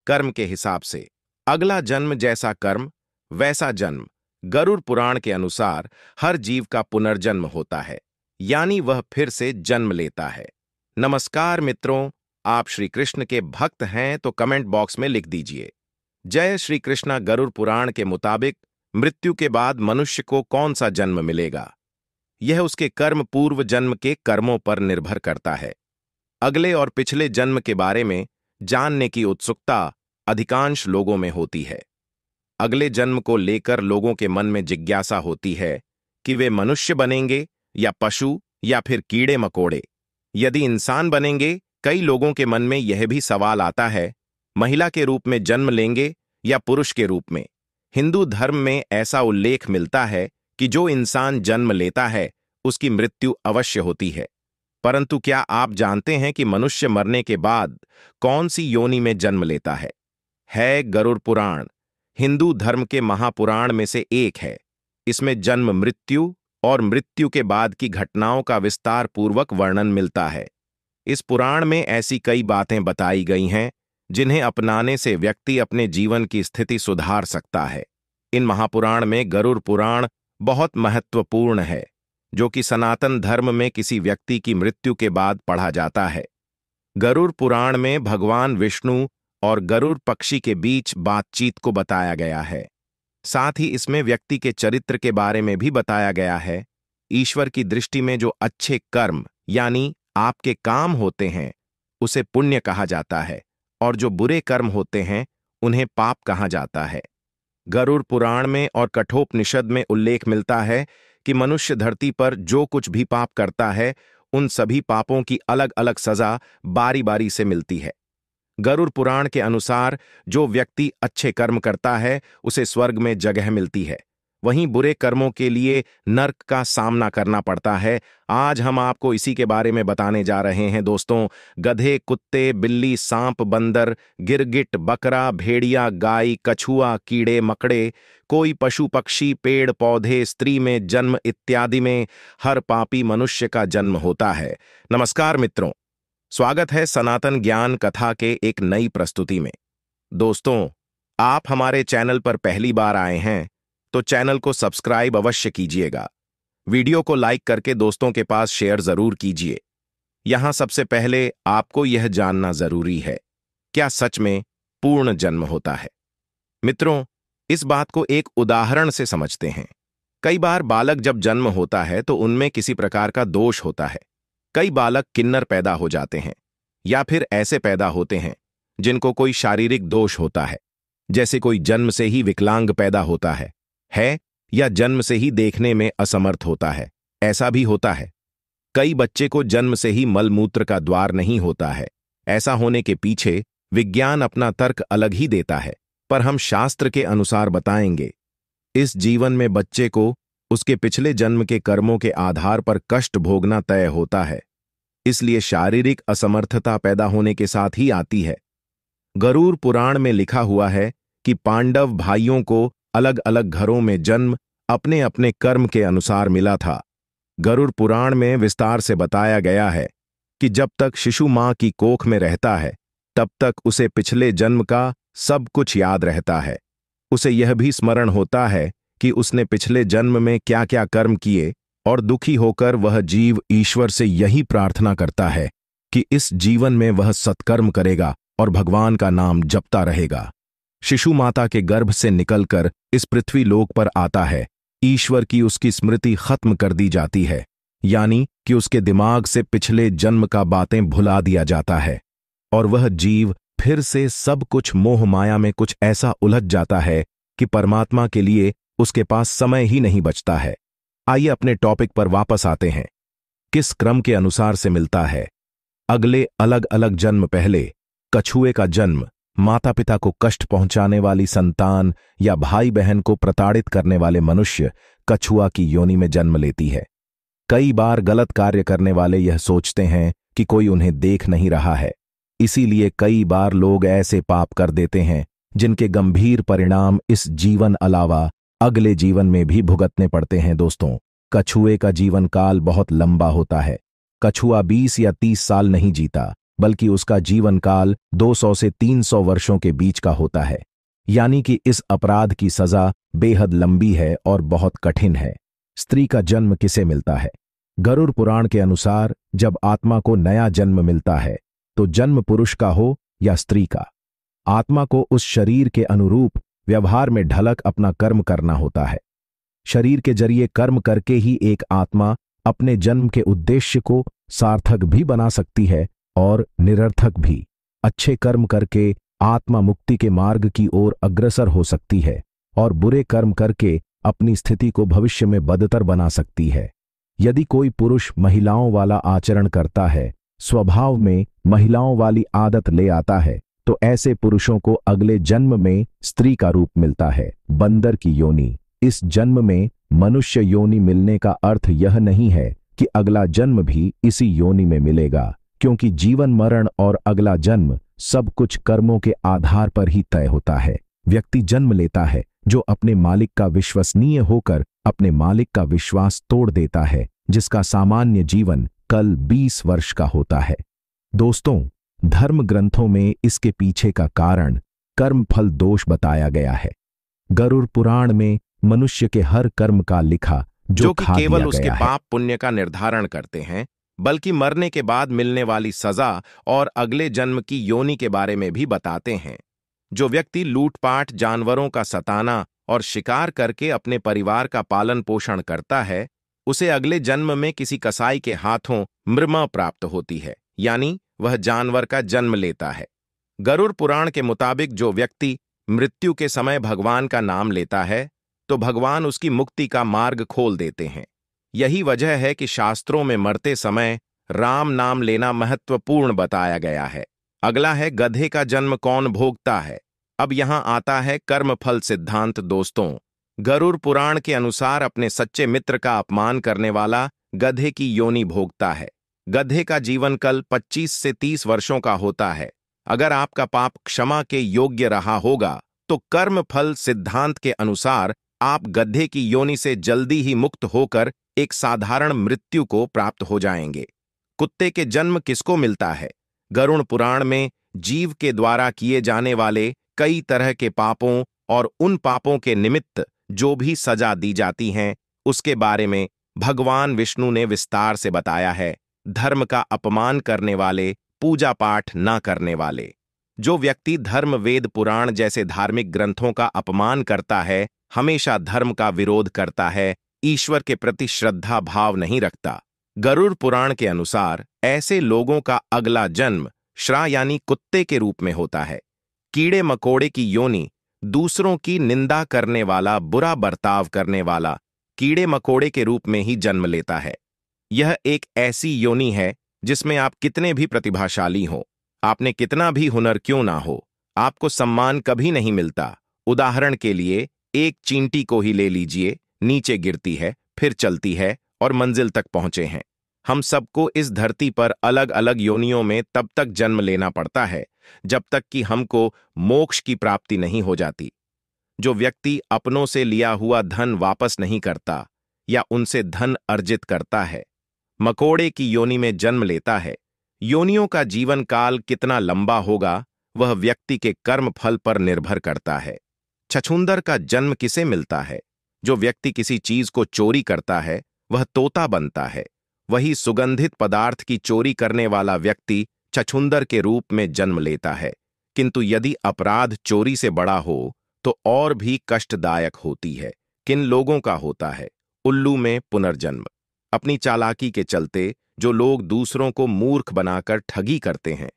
कर्म के हिसाब से। अगला जन्म जैसा कर्म वैसा जन्म। गरुड़ पुराण के अनुसार हर जीव का पुनर्जन्म होता है, यानी वह फिर से जन्म लेता है। नमस्कार मित्रों, आप श्री कृष्ण के भक्त हैं तो कमेंट बॉक्स में लिख दीजिए जय श्री कृष्णा। गरुड़ पुराण के मुताबिक मृत्यु के बाद मनुष्य को कौन सा जन्म मिलेगा, यह उसके कर्म पूर्व जन्म के कर्मों पर निर्भर करता है। अगले और पिछले जन्म के बारे में जानने की उत्सुकता अधिकांश लोगों में होती है। अगले जन्म को लेकर लोगों के मन में जिज्ञासा होती है कि वे मनुष्य बनेंगे या पशु या फिर कीड़े मकोड़े। यदि इंसान बनेंगे, कई लोगों के मन में यह भी सवाल आता है, महिला के रूप में जन्म लेंगे या पुरुष के रूप में। हिंदू धर्म में ऐसा उल्लेख मिलता है कि जो इंसान जन्म लेता है उसकी मृत्यु अवश्य होती है। परंतु क्या आप जानते हैं कि मनुष्य मरने के बाद कौन सी योनि में जन्म लेता है? गरुड़ पुराण हिंदू धर्म के महापुराण में से एक है। इसमें जन्म, मृत्यु और मृत्यु के बाद की घटनाओं का विस्तार पूर्वक वर्णन मिलता है। इस पुराण में ऐसी कई बातें बताई गई हैं जिन्हें अपनाने से व्यक्ति अपने जीवन की स्थिति सुधार सकता है। इन महापुराण में गरुड़ पुराण बहुत महत्वपूर्ण है, जो कि सनातन धर्म में किसी व्यक्ति की मृत्यु के बाद पढ़ा जाता है। गरुड़ पुराण में भगवान विष्णु और गरुड़ पक्षी के बीच बातचीत को बताया गया है। साथ ही इसमें व्यक्ति के चरित्र के बारे में भी बताया गया है। ईश्वर की दृष्टि में जो अच्छे कर्म यानी आपके काम होते हैं उसे पुण्य कहा जाता है, और जो बुरे कर्म होते हैं उन्हें पाप कहा जाता है। गरुड़ पुराण में और कठोपनिषद में उल्लेख मिलता है कि मनुष्य धरती पर जो कुछ भी पाप करता है उन सभी पापों की अलग अलग सजा बारी बारी से मिलती है। गरुड़ पुराण के अनुसार जो व्यक्ति अच्छे कर्म करता है उसे स्वर्ग में जगह मिलती है, वहीं बुरे कर्मों के लिए नर्क का सामना करना पड़ता है। आज हम आपको इसी के बारे में बताने जा रहे हैं दोस्तों। गधे, कुत्ते, बिल्ली, सांप, बंदर, गिरगिट, बकरा, भेड़िया, गाय, कछुआ, कीड़े मकड़े, कोई पशु पक्षी, पेड़ पौधे, स्त्री में जन्म इत्यादि में हर पापी मनुष्य का जन्म होता है। नमस्कार मित्रों, स्वागत है सनातन ज्ञान कथा के एक नई प्रस्तुति में। दोस्तों, आप हमारे चैनल पर पहली बार आए हैं तो चैनल को सब्सक्राइब अवश्य कीजिएगा। वीडियो को लाइक करके दोस्तों के पास शेयर जरूर कीजिए। यहां सबसे पहले आपको यह जानना जरूरी है, क्या सच में पूर्ण जन्म होता है? मित्रों, इस बात को एक उदाहरण से समझते हैं। कई बार बालक जब जन्म होता है तो उनमें किसी प्रकार का दोष होता है। कई बालक किन्नर पैदा हो जाते हैं या फिर ऐसे पैदा होते हैं जिनको कोई शारीरिक दोष होता है, जैसे कोई जन्म से ही विकलांग पैदा होता है या जन्म से ही देखने में असमर्थ होता है। ऐसा भी होता है। कई बच्चे को जन्म से ही मलमूत्र का द्वार नहीं होता है। ऐसा होने के पीछे विज्ञान अपना तर्क अलग ही देता है, पर हम शास्त्र के अनुसार बताएंगे। इस जीवन में बच्चे को उसके पिछले जन्म के कर्मों के आधार पर कष्ट भोगना तय होता है, इसलिए शारीरिक असमर्थता पैदा होने के साथ ही आती है। गरुड़ पुराण में लिखा हुआ है कि पांडव भाइयों को अलग अलग घरों में जन्म अपने अपने कर्म के अनुसार मिला था। गरुड़ पुराण में विस्तार से बताया गया है कि जब तक शिशु मां की कोख में रहता है तब तक उसे पिछले जन्म का सब कुछ याद रहता है। उसे यह भी स्मरण होता है कि उसने पिछले जन्म में क्या क्या कर्म किए, और दुखी होकर वह जीव ईश्वर से यही प्रार्थना करता है कि इस जीवन में वह सत्कर्म करेगा और भगवान का नाम जपता रहेगा। शिशु माता के गर्भ से निकलकर इस पृथ्वी लोक पर आता है। ईश्वर की उसकी स्मृति खत्म कर दी जाती है, यानी कि उसके दिमाग से पिछले जन्म का बातें भुला दिया जाता है, और वह जीव फिर से सब कुछ मोह माया में कुछ ऐसा उलझ जाता है कि परमात्मा के लिए उसके पास समय ही नहीं बचता है। आइए अपने टॉपिक पर वापस आते हैं। किस क्रम के अनुसार से मिलता है? अगले अलग अलग जन्म पहले कछुए का जन्म माता पिता को कष्ट पहुंचाने वाली संतान या भाई बहन को प्रताड़ित करने वाले मनुष्य कछुआ की योनि में जन्म लेती है। कई बार गलत कार्य करने वाले यह सोचते हैं कि कोई उन्हें देख नहीं रहा है, इसीलिए कई बार लोग ऐसे पाप कर देते हैं जिनके गंभीर परिणाम इस जीवन अलावा अगले जीवन में भी भुगतने पड़ते हैं। दोस्तों, कछुए का जीवन काल बहुत लंबा होता है। कछुआ 20 या 30 साल नहीं जीता, बल्कि उसका जीवन काल 200 से 300 वर्षों के बीच का होता है। यानी कि इस अपराध की सजा बेहद लंबी है और बहुत कठिन है। स्त्री का जन्म किसे मिलता है? गरुड़ पुराण के अनुसार जब आत्मा को नया जन्म मिलता है तो जन्म पुरुष का हो या स्त्री का, आत्मा को उस शरीर के अनुरूप व्यवहार में ढलक अपना कर्म करना होता है। शरीर के जरिए कर्म करके ही एक आत्मा अपने जन्म के उद्देश्य को सार्थक भी बना सकती है और निरर्थक भी। अच्छे कर्म करके आत्मा मुक्ति के मार्ग की ओर अग्रसर हो सकती है और बुरे कर्म करके अपनी स्थिति को भविष्य में बदतर बना सकती है। यदि कोई पुरुष महिलाओं वाला आचरण करता है, स्वभाव में महिलाओं वाली आदत ले आता है, तो ऐसे पुरुषों को अगले जन्म में स्त्री का रूप मिलता है, बंदर की योनि। इस जन्म में मनुष्य योनि मिलने का अर्थ यह नहीं है कि अगला जन्म भी इसी योनि में मिलेगा, क्योंकि जीवन मरण और अगला जन्म सब कुछ कर्मों के आधार पर ही तय होता है। व्यक्ति जन्म लेता है जो अपने मालिक का विश्वसनीय होकर अपने मालिक का विश्वास तोड़ देता है, जिसका सामान्य जीवन कल 20 वर्ष का होता है। दोस्तों, धर्म ग्रंथों में इसके पीछे का कारण कर्म फल दोष बताया गया है। गरुड़ पुराण में मनुष्य के हर कर्म का लिखा जो कि केवल उसके पाप पुण्य का निर्धारण करते हैं, बल्कि मरने के बाद मिलने वाली सजा और अगले जन्म की योनि के बारे में भी बताते हैं। जो व्यक्ति लूटपाट, जानवरों का सताना और शिकार करके अपने परिवार का पालन पोषण करता है, उसे अगले जन्म में किसी कसाई के हाथों मृमा प्राप्त होती है, यानी वह जानवर का जन्म लेता है। गरुड़ पुराण के मुताबिक जो व्यक्ति मृत्यु के समय भगवान का नाम लेता है तो भगवान उसकी मुक्ति का मार्ग खोल देते हैं। यही वजह है कि शास्त्रों में मरते समय राम नाम लेना महत्वपूर्ण बताया गया है। अगला है गधे का जन्म कौन भोगता है। अब यहां आता है कर्मफल सिद्धांत। दोस्तों, गरुड़ पुराण के अनुसार अपने सच्चे मित्र का अपमान करने वाला गधे की योनि भोगता है। गधे का जीवन कल 25 से 30 वर्षों का होता है। अगर आपका पाप क्षमा के योग्य रहा होगा तो कर्मफल सिद्धांत के अनुसार आप गधे की योनि से जल्दी ही मुक्त होकर एक साधारण मृत्यु को प्राप्त हो जाएंगे। कुत्ते के जन्म किसको मिलता है? गरुड़ पुराण में जीव के द्वारा किए जाने वाले कई तरह के पापों और उन पापों के निमित्त जो भी सजा दी जाती हैं, उसके बारे में भगवान विष्णु ने विस्तार से बताया है। धर्म का अपमान करने वाले, पूजा पाठ न करने वाले। जो व्यक्ति धर्म, वेद, पुराण जैसे धार्मिक ग्रंथों का अपमान करता है, हमेशा धर्म का विरोध करता है, ईश्वर के प्रति श्रद्धा भाव नहीं रखता। गरुड़ पुराण के अनुसार ऐसे लोगों का अगला जन्म श्रा यानी कुत्ते के रूप में होता है। कीड़े मकोड़े की योनि दूसरों की निंदा करने वाला, बुरा बर्ताव करने वाला कीड़े मकोड़े के रूप में ही जन्म लेता है। यह एक ऐसी योनि है जिसमें आप कितने भी प्रतिभाशाली हो, आपने कितना भी हुनर क्यों ना हो, आपको सम्मान कभी नहीं मिलता। उदाहरण के लिए एक चींटी को ही ले लीजिए, नीचे गिरती है, फिर चलती है और मंजिल तक पहुंचे हैं। हम सबको इस धरती पर अलग अलग योनियों में तब तक जन्म लेना पड़ता है जब तक कि हमको मोक्ष की प्राप्ति नहीं हो जाती। जो व्यक्ति अपनों से लिया हुआ धन वापस नहीं करता या उनसे धन अर्जित करता है, मकोड़े की योनि में जन्म लेता है, योनियों का जीवन काल कितना लंबा होगा वह व्यक्ति के कर्म फल पर निर्भर करता है। छछूंदर का जन्म किसे मिलता है? जो व्यक्ति किसी चीज को चोरी करता है वह तोता बनता है। वही सुगंधित पदार्थ की चोरी करने वाला व्यक्ति छछूंदर के रूप में जन्म लेता है। किंतु यदि अपराध चोरी से बड़ा हो तो और भी कष्टदायक होती है। किन लोगों का होता है? उल्लू में पुनर्जन्म। अपनी चालाकी के चलते जो लोग दूसरों को मूर्ख बनाकर ठगी करते हैं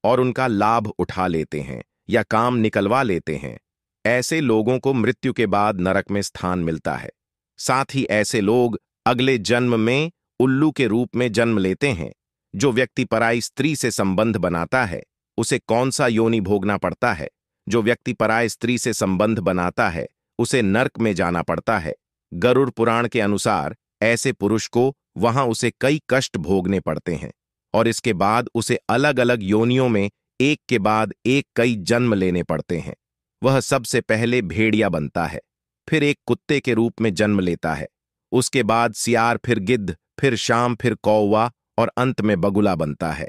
और उनका लाभ उठा लेते हैं या काम निकलवा लेते हैं, ऐसे लोगों को मृत्यु के बाद नरक में स्थान मिलता है। साथ ही ऐसे लोग अगले जन्म में उल्लू के रूप में जन्म लेते हैं। जो व्यक्ति पराई स्त्री से संबंध बनाता है उसे कौन सा योनि भोगना पड़ता है? जो व्यक्ति पराई स्त्री से संबंध बनाता है उसे नरक में जाना पड़ता है। गरुड़ पुराण के अनुसार ऐसे पुरुष को वहां उसे कई कष्ट भोगने पड़ते हैं और इसके बाद उसे अलग अलग योनियों में एक के बाद एक कई जन्म लेने पड़ते हैं। वह सबसे पहले भेड़िया बनता है, फिर एक कुत्ते के रूप में जन्म लेता है, उसके बाद सियार, फिर गिद्ध, फिर शाम, फिर कौवा और अंत में बगुला बनता है।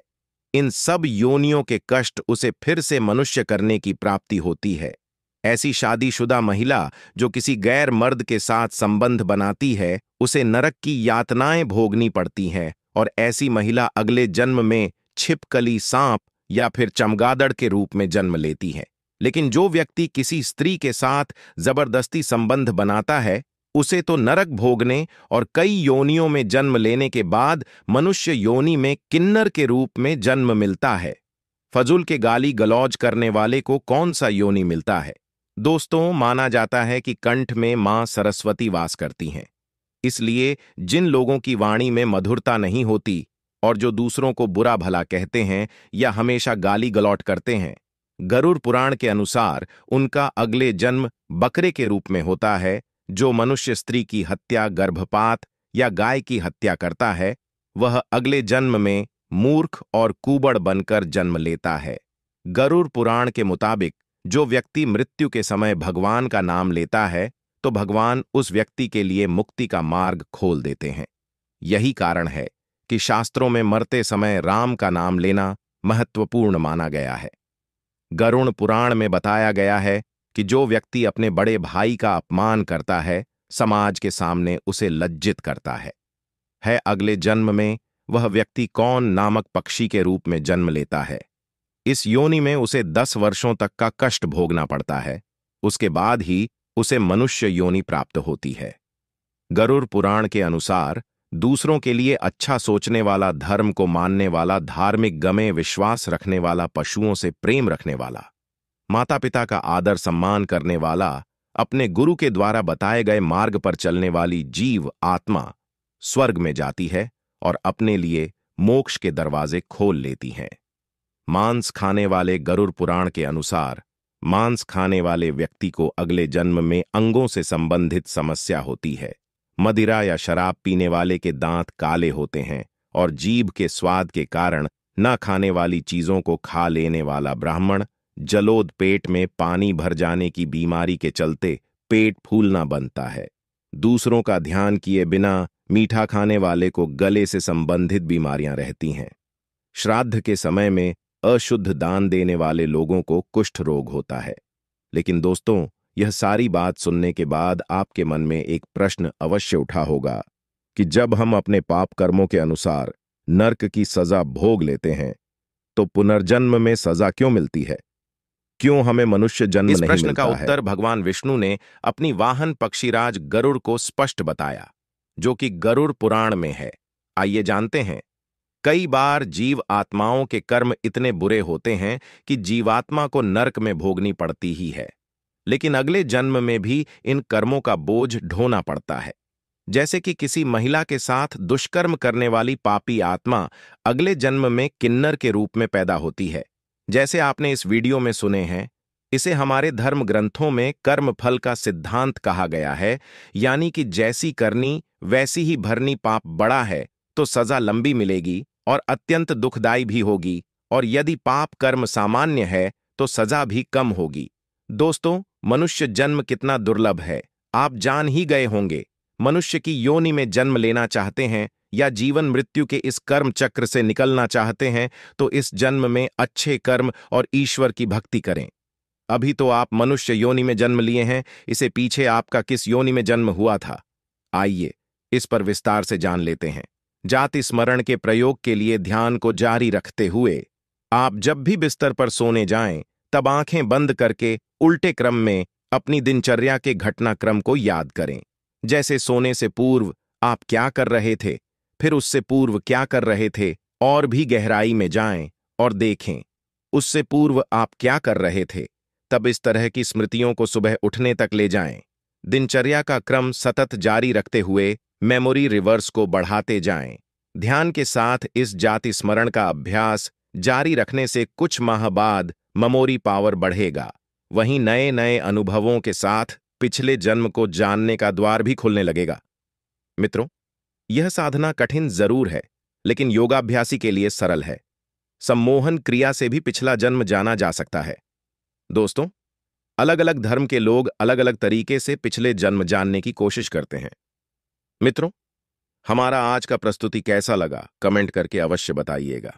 इन सब योनियों के कष्ट उसे फिर से मनुष्य करने की प्राप्ति होती है। ऐसी शादीशुदा महिला जो किसी गैर मर्द के साथ संबंध बनाती है, उसे नरक की यातनाएं भोगनी पड़ती हैं, और ऐसी महिला अगले जन्म में छिपकली सांप या फिर चमगादड़ के रूप में जन्म लेती है। लेकिन जो व्यक्ति किसी स्त्री के साथ जबरदस्ती संबंध बनाता है, उसे तो नरक भोगने और कई योनियों में जन्म लेने के बाद मनुष्य योनि में किन्नर के रूप में जन्म मिलता है। फजूल के गाली गलौज करने वाले को कौन सा योनि मिलता है? दोस्तों, माना जाता है कि कंठ में मां सरस्वती वास करती हैं। इसलिए जिन लोगों की वाणी में मधुरता नहीं होती और जो दूसरों को बुरा भला कहते हैं या हमेशा गाली गलौट करते हैं, गरुड़ पुराण के अनुसार उनका अगले जन्म बकरे के रूप में होता है। जो मनुष्य स्त्री की हत्या, गर्भपात या गाय की हत्या करता है, वह अगले जन्म में मूर्ख और कुबड़ बनकर जन्म लेता है। गरुड़ पुराण के मुताबिक जो व्यक्ति मृत्यु के समय भगवान का नाम लेता है, तो भगवान उस व्यक्ति के लिए मुक्ति का मार्ग खोल देते हैं। यही कारण है कि शास्त्रों में मरते समय राम का नाम लेना महत्वपूर्ण माना गया है। गरुड़ पुराण में बताया गया है कि जो व्यक्ति अपने बड़े भाई का अपमान करता है, समाज के सामने उसे लज्जित करता है। अगले जन्म में वह व्यक्ति कौन नामक पक्षी के रूप में जन्म लेता है। इस योनि में उसे 10 वर्षों तक का कष्ट भोगना पड़ता है। उसके बाद ही उसे मनुष्य योनि प्राप्त होती है। गरुड़ पुराण के अनुसार दूसरों के लिए अच्छा सोचने वाला, धर्म को मानने वाला, धार्मिक गमे विश्वास रखने वाला, पशुओं से प्रेम रखने वाला, माता पिता का आदर सम्मान करने वाला, अपने गुरु के द्वारा बताए गए मार्ग पर चलने वाली जीव आत्मा स्वर्ग में जाती है और अपने लिए मोक्ष के दरवाजे खोल लेती हैं। मांस खाने वाले गरुड़ पुराण के अनुसार मांस खाने वाले व्यक्ति को अगले जन्म में अंगों से संबंधित समस्या होती है। मदिरा या शराब पीने वाले के दांत काले होते हैं और जीभ के स्वाद के कारण न खाने वाली चीजों को खा लेने वाला ब्राह्मण, जलोद पेट में पानी भर जाने की बीमारी के चलते पेट फूलना बनता है। दूसरों का ध्यान किए बिना मीठा खाने वाले को गले से संबंधित बीमारियां रहती हैं। श्राद्ध के समय में अशुद्ध दान देने वाले लोगों को कुष्ठ रोग होता है। लेकिन दोस्तों, यह सारी बात सुनने के बाद आपके मन में एक प्रश्न अवश्य उठा होगा कि जब हम अपने पाप कर्मों के अनुसार नरक की सजा भोग लेते हैं, तो पुनर्जन्म में सजा क्यों मिलती है? क्यों हमें मनुष्य जन्म नहीं मिलता है? इस प्रश्न का उत्तर भगवान विष्णु ने अपनी वाहन पक्षीराज गरुड़ को स्पष्ट बताया, जो कि गरुड़ पुराण में है। आइए जानते हैं। कई बार जीव आत्माओं के कर्म इतने बुरे होते हैं कि जीवात्मा को नरक में भोगनी पड़ती ही है, लेकिन अगले जन्म में भी इन कर्मों का बोझ ढोना पड़ता है। जैसे कि किसी महिला के साथ दुष्कर्म करने वाली पापी आत्मा अगले जन्म में किन्नर के रूप में पैदा होती है। जैसे आपने इस वीडियो में सुने हैं, इसे हमारे धर्म ग्रंथों में कर्म फल का सिद्धांत कहा गया है, यानी कि जैसी करनी वैसी ही भरनी। पाप बड़ा है तो सजा लंबी मिलेगी और अत्यंत दुखदायी भी होगी, और यदि पाप कर्म सामान्य है तो सजा भी कम होगी। दोस्तों, मनुष्य जन्म कितना दुर्लभ है, आप जान ही गए होंगे। मनुष्य की योनि में जन्म लेना चाहते हैं या जीवन मृत्यु के इस कर्म चक्र से निकलना चाहते हैं, तो इस जन्म में अच्छे कर्म और ईश्वर की भक्ति करें। अभी तो आप मनुष्य योनि में जन्म लिए हैं, इसे पीछे आपका किस योनि में जन्म हुआ था? आइए इस पर विस्तार से जान लेते हैं। जाति स्मरण के प्रयोग के लिए ध्यान को जारी रखते हुए आप जब भी बिस्तर पर सोने जाएं, तब आंखें बंद करके उल्टे क्रम में अपनी दिनचर्या के घटनाक्रम को याद करें। जैसे सोने से पूर्व आप क्या कर रहे थे, फिर उससे पूर्व क्या कर रहे थे, और भी गहराई में जाएं और देखें उससे पूर्व आप क्या कर रहे थे। तब इस तरह की स्मृतियों को सुबह उठने तक ले जाएं। दिनचर्या का क्रम सतत जारी रखते हुए मेमोरी रिवर्स को बढ़ाते जाएं। ध्यान के साथ इस जाति स्मरण का अभ्यास जारी रखने से कुछ माह बाद मेमोरी पावर बढ़ेगा। वहीं नए नए अनुभवों के साथ पिछले जन्म को जानने का द्वार भी खुलने लगेगा। मित्रों, यह साधना कठिन जरूर है, लेकिन योगाभ्यासी के लिए सरल है। सम्मोहन क्रिया से भी पिछला जन्म जाना जा सकता है। दोस्तों, अलग अलग धर्म के लोग अलग अलग तरीके से पिछले जन्म जानने की कोशिश करते हैं। मित्रों, हमारा आज का प्रस्तुति कैसा लगा, कमेंट करके अवश्य बताइएगा।